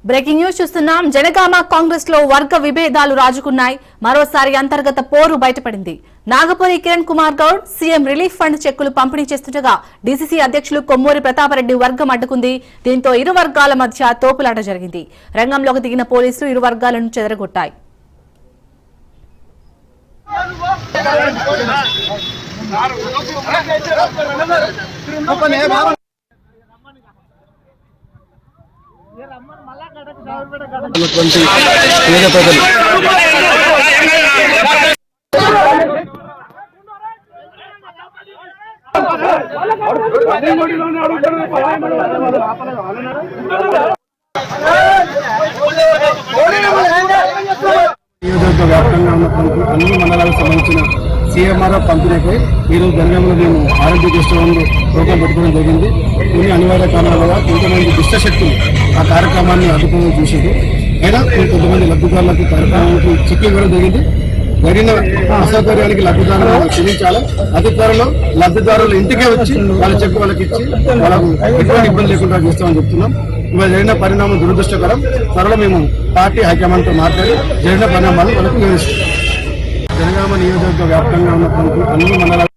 Breaking news చూస్తున్నాం. జనగామ కాంగ్రెస్ లో వర్గ విభేదాలు రాజుకున్నాయి. మరోసారి అంతర్గత పోరు బయటపడింది. Nagapuri Kiran Kumar Goud CM relief fund చెక్కులు పంపిణీ చేస్తుండగా డీసీసీ అధ్యక్షులు కొమ్మూరి ప్రతాపరెడ్డి వర్గం అడ్డుకుంది. దీంతో ఇరు వర్గాల మధ్య తోపులాట జరిగింది. రంగంలోకి దిగిన పోలీసులు ఇరు వర్గాలను చెదరగొట్టాయి. వ్యాప్తంగా ఉన్నటువంటి అన్ని మండలాలకు సంబంధించిన సీఎంఆర్ పంపిణీపై ఈరోజు జనగామలో మేము ఆరోగ్య గెస్ట్లలో ప్రోగ్రాం పెట్టుకోవడం జరిగింది. కొన్ని అనివార్య కారణాల వల్ల కొంతమంది దుష్టశక్తులు ఆ కార్యక్రమాన్ని అడ్డుకోవడం చూసేది. అయినా కొంతమంది లబ్ధిదారులకు కార్యక్రమానికి చెక్ ఇవ్వడం జరిగింది. జరిగిన అసౌకర్యానికి లబ్ధిదారులు క్షమించాలి. అతి త్వరలో లబ్ధిదారులు ఇంటికే వచ్చి వాళ్ళ చెక్ వాళ్ళకి ఇచ్చి వాళ్ళకు ఎటువంటి ఇబ్బంది లేకుండా చేస్తామని చెప్తున్నాం. ఇవాళ జరిగిన పరిణామం దురదృష్టకరం. త్వరలో మేము పార్టీ హైకమాండ్తో మాట్లాడి జరిగిన పరిణామాలు మనకు వివరిస్తాం. జనగామ నియోజకవర్గ వ్యాప్తంగా ఉన్నటువంటి అన్ని మండలాలు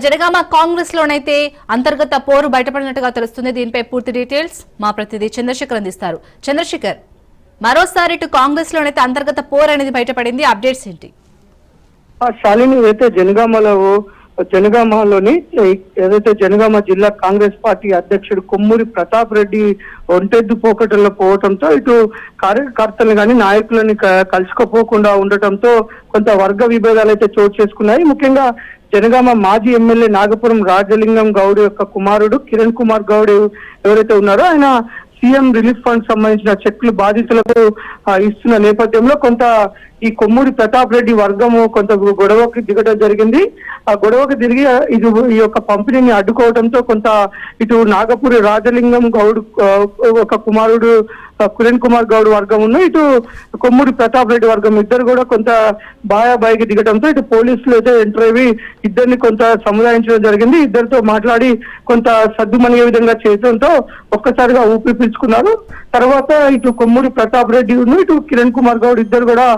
జనగామ కాంగ్రెస్ లోనైతే అంతర్గత పోరు బయటపడినట్టుగా తెలుస్తుంది. దీనిపై పూర్తి డీటెయిల్స్ మా ప్రతినిధి చంద్రశేఖర్ అందిస్తారు. చంద్రశేఖర్, మరోసారి ఇటు కాంగ్రెస్ లోనైతే అంతర్గత పోరు అనేది బయటపడింది. అప్డేట్స్ ఏంటి? శాలిని, అయితే జనగామలోని ఏదైతే జనగామ జిల్లా కాంగ్రెస్ పార్టీ అధ్యక్షుడు కొమ్మూరి ప్రతాప్ రెడ్డి ఒంటెద్దు పోకటల్లో పోవడంతో ఇటు కార్యకర్తలను కానీ నాయకులని కలుసుకోపోకుండా ఉండటంతో కొంత వర్గ విభేదాలు అయితే చోటు చేసుకున్నాయి. ముఖ్యంగా జనగామ మాజీ ఎమ్మెల్యే నాగపురం రాజలింగం గౌడ్ యొక్క కుమారుడు కిరణ్ కుమార్ గౌడ్ ఎవరైతే ఉన్నారో ఆయన సీఎం రిలీఫ్ ఫండ్ సంబంధించిన చెక్లు బాధితులకు ఇస్తున్న నేపథ్యంలో కొంత ఈ కొమ్మూరి ప్రతాప్ రెడ్డి వర్గము కొంత గొడవకి దిగడం జరిగింది. ఆ గొడవకి తిరిగి ఈ యొక్క పంపిణీని అడ్డుకోవడంతో కొంత ఇటు నాగపురి రాజలింగం గౌడ్ ఒక కుమారుడు కిరణ్ కుమార్ గౌడ్ వర్గం ఉన్న ఇటు కొమ్మూరి ప్రతాప్ రెడ్డి వర్గం ఇద్దరు కూడా కొంత బాయాబాయికి దిగడంతో ఇటు పోలీసులు అయితే ఎంటర్ అయ్యి ఇద్దరిని కొంత సముదాయించడం జరిగింది. ఇద్దరితో మాట్లాడి కొంత సద్దుమణిగే విధంగా చేయడంతో ఒక్కసారిగా ఊపిరి పీల్చుకున్నారు. తర్వాత ఇటు కొమ్మూరి ప్రతాప్ రెడ్డి ఇటు కిరణ్ కుమార్ గౌడ్ ఇద్దరు కూడా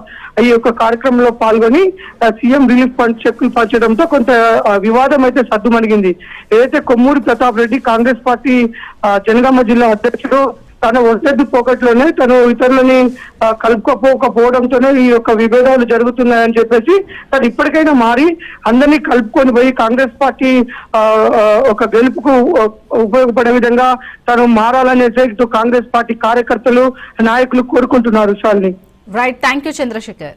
ఈ యొక్క కార్యక్రమంలో పాల్గొని సీఎం రిలీఫ్ ఫండ్ చెక్కులు పంచడంతో కొంత వివాదం అయితే సద్దుమణిగింది. ఏదైతే కొమ్మూరి ప్రతాప్ రెడ్డి కాంగ్రెస్ పార్టీ జనగామ జిల్లా అధ్యక్షుడు తన ఒంటెద్దు పోకట్లోనే తను ఇతరులని కలుపుకోపోకపోవడంతోనే ఈ యొక్క విభేదాలు జరుగుతున్నాయని చెప్పేసి తను ఇప్పటికైనా మారి అందరినీ కలుపుకొని పోయి కాంగ్రెస్ పార్టీ ఒక గెలుపుకు ఉపయోగపడే విధంగా తను మారాలనేసి కాంగ్రెస్ పార్టీ కార్యకర్తలు నాయకులు కోరుకుంటున్నారు. Shalini, right, thank you Chandrasekhar.